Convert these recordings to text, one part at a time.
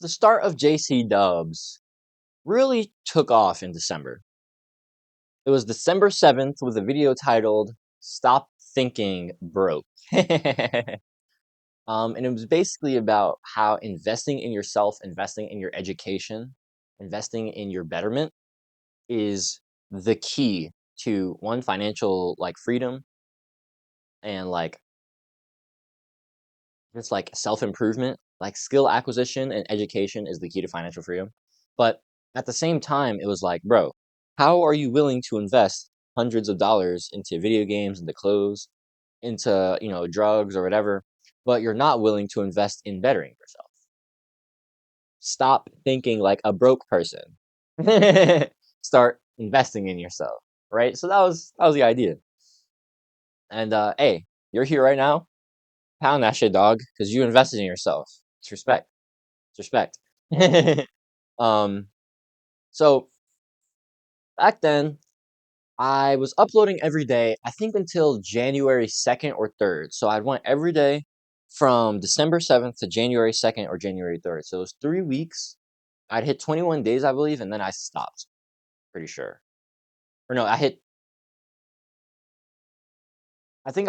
The start of JC Dubs really took off in December. It was December 7th with a video titled Stop Thinking Broke. And it was basically about how investing in yourself, investing in your education, investing in your betterment is the key to one, financial like freedom, and like just like self-improvement. Like skill acquisition and education is the key to financial freedom. But at the same time, it was like, bro, how are you willing to invest hundreds of dollars into video games, into clothes, into, drugs or whatever, but you're not willing to invest in bettering yourself? Stop thinking like a broke person. Start investing in yourself, right? So that was the idea. And hey, you're here right now. Pound that shit, dog, because you invested in yourself. It's respect. It's respect. um, so back then, I was uploading every day, I think until January 2nd or 3rd. So I went every day from December 7th to January 2nd or January 3rd. So it was 3 weeks. I'd hit 21 days, I believe, and then I stopped, pretty sure. Or no, I think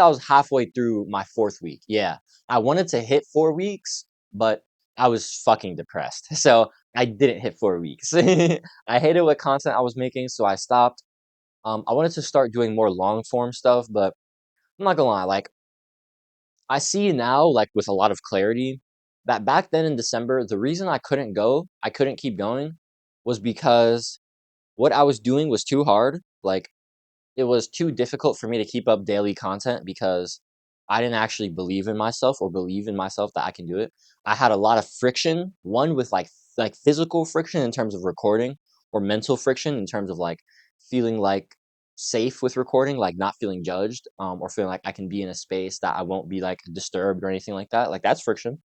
I was halfway through my fourth week. Yeah. I wanted to hit 4 weeks, but I was fucking depressed. So I didn't hit 4 weeks. I hated what content I was making, so I stopped. I wanted to start doing more long form stuff, but I'm not gonna lie, like I see now, like with a lot of clarity, that back then in December, the reason I couldn't keep going, was because what I was doing was too hard. Like it was too difficult for me to keep up daily content because I didn't actually believe in myself or believe in myself that I can do it. I had a lot of friction, one with like physical friction in terms of recording, or mental friction in terms of like feeling like safe with recording, like not feeling judged, or feeling like I can be in a space that I won't be like disturbed or anything like that. Like that's friction.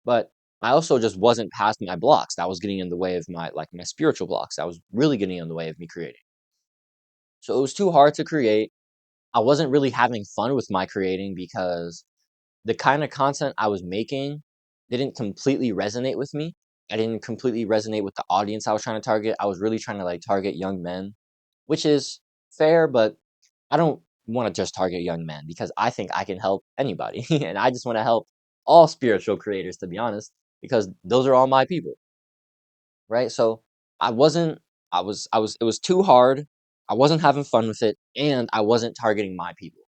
But I also just wasn't past my blocks. That was getting in the way of my spiritual blocks. That was really getting in the way of me creating. So it was too hard to create. I wasn't really having fun with my creating because the kind of content I was making didn't completely resonate with me. I didn't completely resonate with the audience I was trying to target. I was really trying to like target young men, which is fair, but I don't want to just target young men because I think I can help anybody. And I just want to help all spiritual creators, to be honest, because those are all my people, right? So I wasn't, it was too hard. I wasn't having fun with it, and I wasn't targeting my people.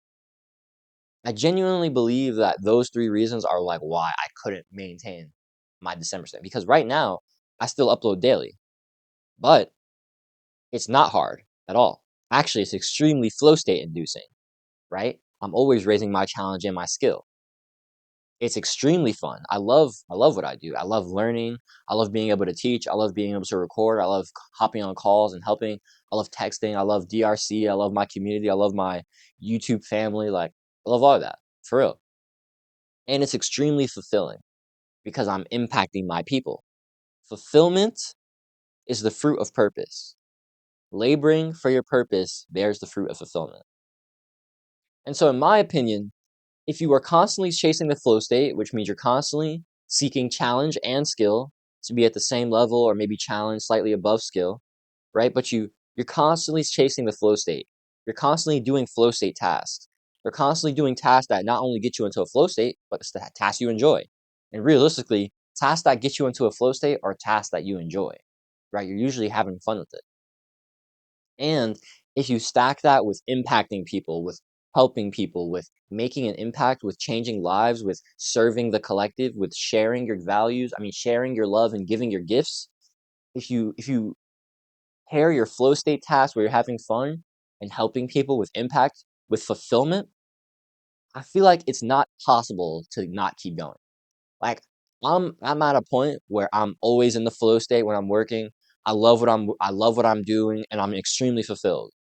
I genuinely believe that those three reasons are like why I couldn't maintain my December state. Because right now, I still upload daily, but it's not hard at all. Actually, it's extremely flow state inducing, right? I'm always raising my challenge and my skill. It's extremely fun. I love what I do. I love learning. I love being able to teach. I love being able to record. I love hopping on calls and helping. I love texting. I love DRC. I love my community. I love my YouTube family. Like, I love all of that, for real. And it's extremely fulfilling because I'm impacting my people. Fulfillment is the fruit of purpose. Laboring for your purpose bears the fruit of fulfillment. And so, in my opinion, if you are constantly chasing the flow state, which means you're constantly seeking challenge and skill to be at the same level or maybe challenge slightly above skill, right? But you're constantly chasing the flow state. You're constantly doing flow state tasks. You're constantly doing tasks that not only get you into a flow state, but it's the tasks you enjoy. And realistically, tasks that get you into a flow state are tasks that you enjoy, right? You're usually having fun with it. And if you stack that with impacting people, with helping people, with making an impact, with changing lives, with serving the collective, with sharing your values, I mean sharing your love and giving your gifts, if you pair your flow state tasks where you're having fun and helping people with impact, with fulfillment, I feel like it's not possible to not keep going. Like I'm at a point where I'm always in the flow state when I'm working. I love what I'm doing, and I'm extremely fulfilled.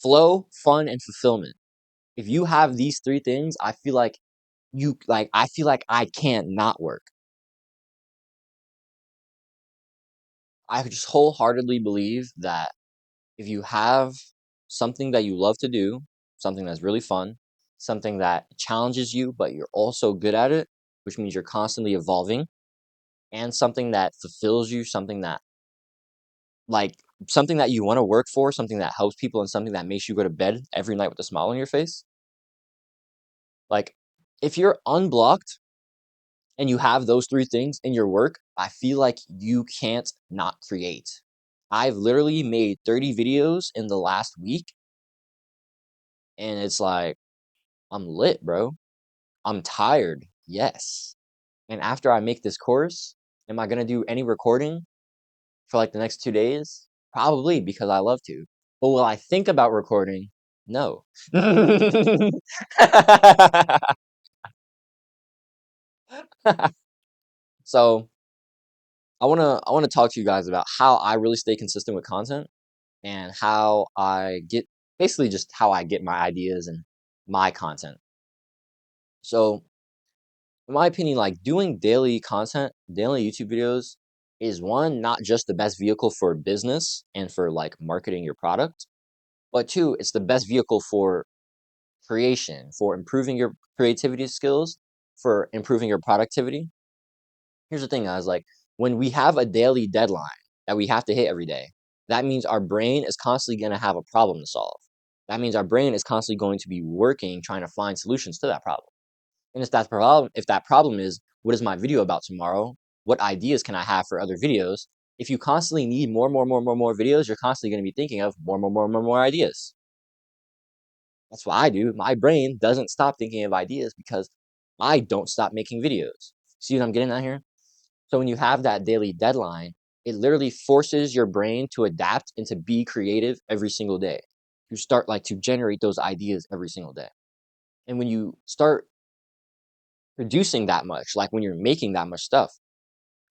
Flow, fun, and fulfillment. If you have these three things, I feel like I can't not work. I just wholeheartedly believe that if you have something that you love to do, something that's really fun, something that challenges you, but you're also good at it, which means you're constantly evolving, and something that fulfills you, like something that you want to work for, something that helps people, and something that makes you go to bed every night with a smile on your face, like if you're unblocked and you have those three things in your work, I feel like you can't not create. I've literally made 30 videos in the last week, and it's like, I'm lit, bro. I'm tired. Yes. And after I make this course, am I going to do any recording for like the next 2 days? Probably, because I love to. But will I think about recording? No. So I wanna talk to you guys about how I really stay consistent with content, and how I get, basically just how I get my ideas and my content. So in my opinion, like doing daily content, daily YouTube videos is one, not just the best vehicle for business and for like marketing your product, but two, it's the best vehicle for creation, for improving your creativity skills, for improving your productivity. Here's the thing, guys, like when we have a daily deadline that we have to hit every day, that means our brain is constantly going to have a problem to solve. That means our brain is constantly going to be working, trying to find solutions to that problem. And if that problem is, what is my video about tomorrow? What ideas can I have for other videos? If you constantly need more videos, you're constantly going to be thinking of more ideas. That's what I do. My brain doesn't stop thinking of ideas because I don't stop making videos. See what I'm getting at here? So when you have that daily deadline, it literally forces your brain to adapt and to be creative every single day. You start like to generate those ideas every single day. And when you start producing that much, like when you're making that much stuff,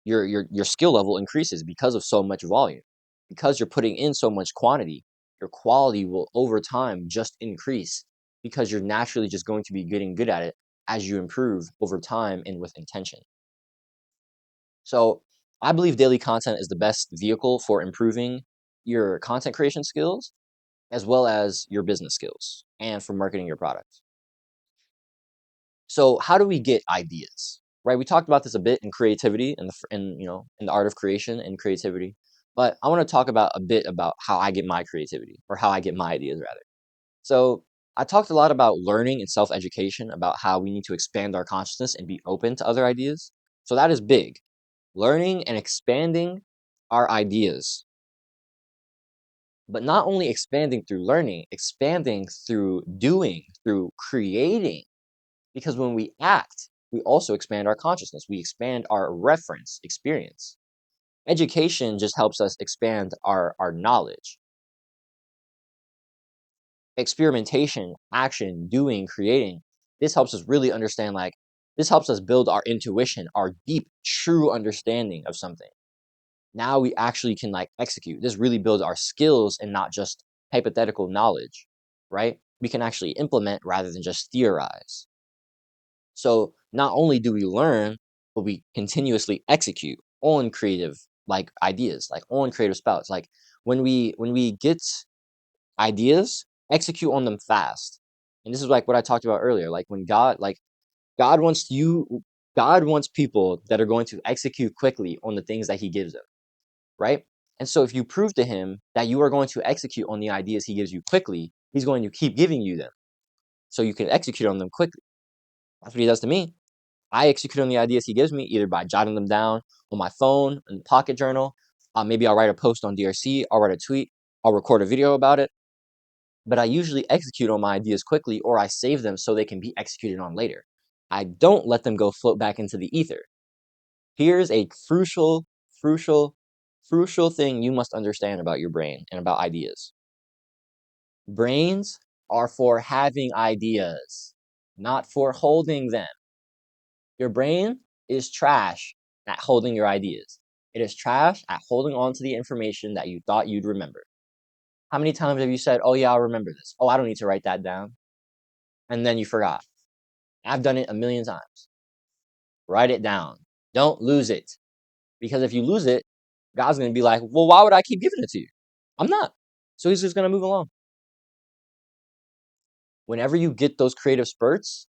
your skill level increases because of so much volume. Because you're putting in so much quantity, your quality will over time just increase because you're naturally just going to be getting good at it as you improve over time and with intention. So I believe daily content is the best vehicle for improving your content creation skills as well as your business skills and for marketing your product. So how do we get ideas? Right? We talked about this a bit in creativity and in the art of creation and creativity. But I want to talk about a bit about how I get my creativity, or how I get my ideas rather. So I talked a lot about learning and self-education, about how we need to expand our consciousness and be open to other ideas. So that is big. Learning and expanding our ideas. But not only expanding through learning, expanding through doing, through creating. Because when we act, we also expand our consciousness. We expand our reference experience. Education just helps us expand our knowledge. Experimentation, action, doing, creating. This helps us really understand, like, this helps us build our intuition, our deep, true understanding of something. Now we actually can like execute. This really builds our skills and not just hypothetical knowledge, right? We can actually implement rather than just theorize. So not only do we learn, but we continuously execute on creative like ideas, like on creative spouts. Like when we get ideas, execute on them fast. And this is like what I talked about earlier. Like when God wants you, God wants people that are going to execute quickly on the things that He gives them, right? And so if you prove to Him that you are going to execute on the ideas He gives you quickly, He's going to keep giving you them so you can execute on them quickly. That's what He does to me. I execute on the ideas He gives me either by jotting them down on my phone, in the pocket journal. Maybe I'll write a post on DRC, I'll write a tweet, I'll record a video about it. But I usually execute on my ideas quickly, or I save them so they can be executed on later. I don't let them go float back into the ether. Here's a crucial, crucial thing you must understand about your brain and about ideas. Brains are for having ideas, not for holding them. Your brain is trash at holding your ideas. It is trash at holding on to the information that you thought you'd remember. How many times have you said, oh yeah, I'll remember this. Oh, I don't need to write that down. And then you forgot. I've done it a million times. Write it down. Don't lose it. Because if you lose it, God's going to be like, well, why would I keep giving it to you? I'm not. So He's just going to move along. Whenever you get those creative spurts,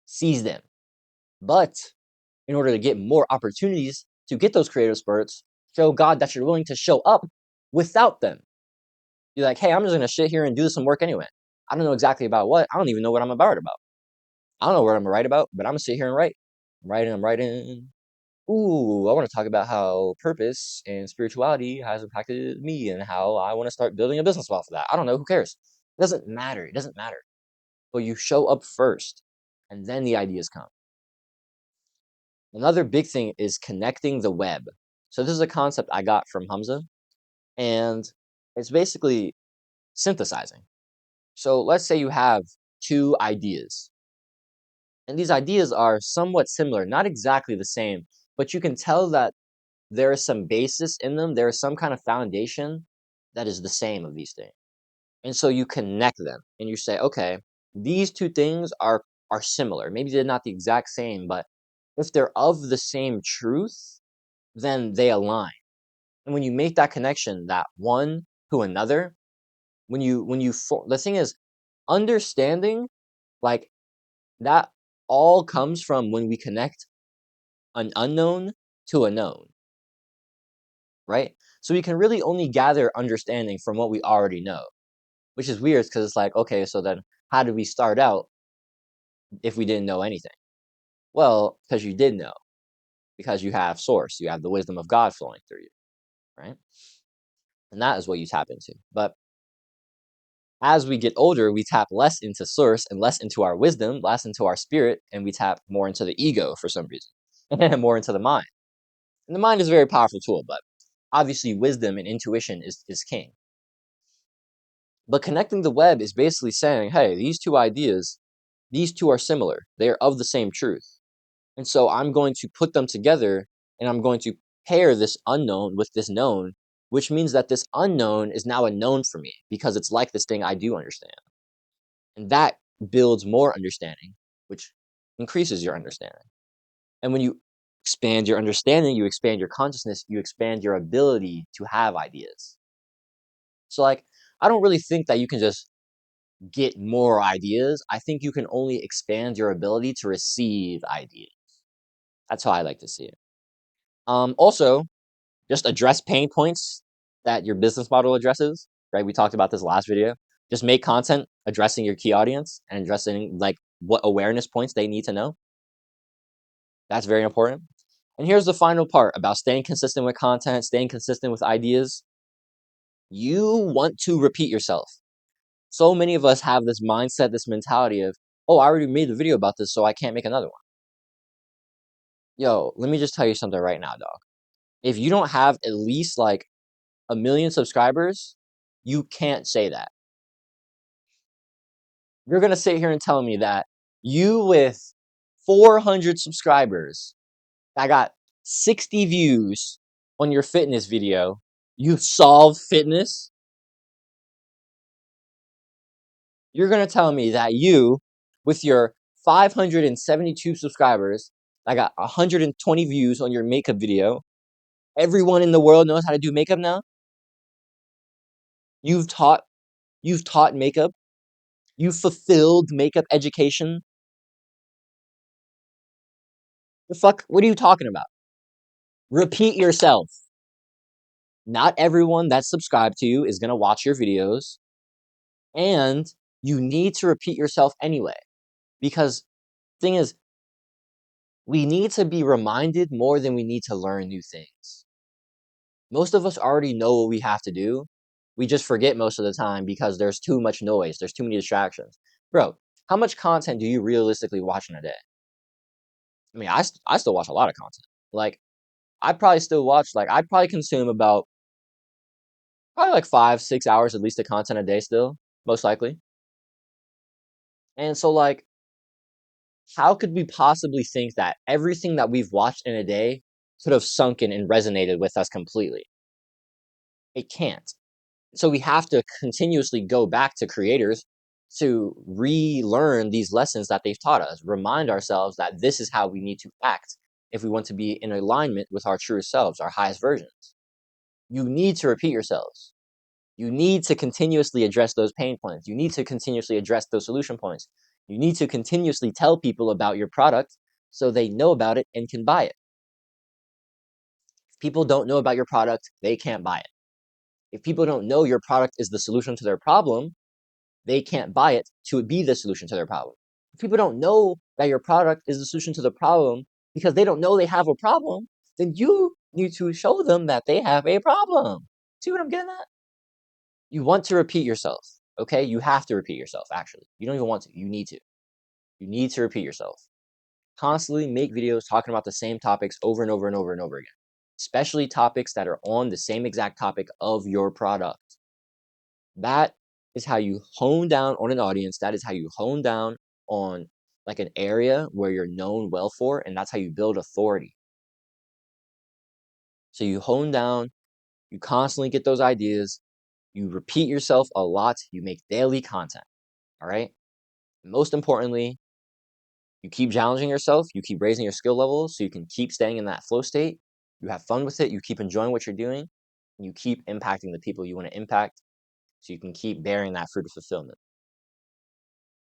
seize them. But in order to get more opportunities to get those creative spurts, show God that you're willing to show up without them. You're like, hey, I'm just going to sit here and do some work anyway. I don't know exactly about what. I don't even know what I'm about. I don't know what I'm going to write about, but I'm going to sit here and write. I'm writing. Ooh, I want to talk about how purpose and spirituality has impacted me and how I want to start building a business off of that. I don't know. Who cares? It doesn't matter. It doesn't matter. But you show up first, and then the ideas come. Another big thing is connecting the web. So this is a concept I got from Hamza, and it's basically synthesizing. So let's say you have two ideas, and these ideas are somewhat similar, not exactly the same, but you can tell that there is some basis in them. There is some kind of foundation that is the same of these things. And so you connect them and you say, okay, these two things are similar. Maybe they're not the exact same, but if they're of the same truth, then they align. And when you make that connection, that one to another, the thing is, understanding, like, that all comes from when we connect an unknown to a known, right? So we can really only gather understanding from what we already know, which is weird because it's like, okay, so then how did we start out if we didn't know anything? Well, because you did know, because you have source, you have the wisdom of God flowing through you, right? And that is what you tap into. But as we get older, we tap less into source and less into our wisdom, less into our spirit, and we tap more into the ego for some reason, and more into the mind. And the mind is a very powerful tool, but obviously wisdom and intuition is king. But connecting the web is basically saying, hey, these two ideas, these two are similar. They are of the same truth. And so I'm going to put them together and I'm going to pair this unknown with this known, which means that this unknown is now a known for me because it's like this thing I do understand. And that builds more understanding, which increases your understanding. And when you expand your understanding, you expand your consciousness, you expand your ability to have ideas. So, like, I don't really think that you can just get more ideas. I think you can only expand your ability to receive ideas. That's how I like to see it. Also, just address pain points that your business model addresses, right? We talked about this last video. Just make content addressing your key audience and addressing, like, what awareness points they need to know. That's very important. And here's the final part about staying consistent with content, staying consistent with ideas. You want to repeat yourself. So many of us have this mindset, this mentality of, oh, I already made a video about this, so I can't make another one. Yo, let me just tell you something right now, dog. If you don't have at least like 1 million subscribers, you can't say that. You're going to sit here and tell me that you with 400 subscribers that got 60 views on your fitness video, you solve fitness? You're going to tell me that you, with your 572 subscribers, that got 120 views on your makeup video, everyone in the world knows how to do makeup now? You've taught makeup. You've fulfilled makeup education. The fuck? What are you talking about? Repeat yourself. Not everyone that's subscribed to you is going to watch your videos, and you need to repeat yourself anyway. Because thing is, we need to be reminded more than we need to learn new things. Most of us already know what we have to do. We just forget most of the time because there's too much noise. There's too many distractions. Bro, how much content do you realistically watch in a day? I mean, I still watch a lot of content. Like, I probably still watch, like, I probably consume about, probably like 5-6 hours at least of content a day still, most likely. And so, like, how could we possibly think that everything that we've watched in a day could have sunken and resonated with us completely? It can't. So we have to continuously go back to creators to relearn these lessons that they've taught us, remind ourselves that this is how we need to act if we want to be in alignment with our truest selves, our highest versions. You need to repeat yourselves. You need to continuously address those pain points. You need to continuously address those solution points. You need to continuously tell people about your product so they know about it and can buy it. If people don't know about your product, they can't buy it. If people don't know your product is the solution to their problem, they can't buy it to be the solution to their problem. If people don't know that your product is the solution to the problem because they don't know they have a problem, then you need to show them that they have a problem. See what I'm getting at? You want to repeat yourself, okay? You have to repeat yourself, actually. You don't even want to. You need to. You need to repeat yourself. Constantly make videos talking about the same topics over and over and over and over again, especially topics that are on the same exact topic of your product. That is how you hone down on an audience. That is how you hone down on like an area where you're known well for, and that's how you build authority. So you hone down, you constantly get those ideas, you repeat yourself a lot, you make daily content, all right? Most importantly, you keep challenging yourself, you keep raising your skill levels so you can keep staying in that flow state. You have fun with it, you keep enjoying what you're doing, and you keep impacting the people you want to impact so you can keep bearing that fruit of fulfillment.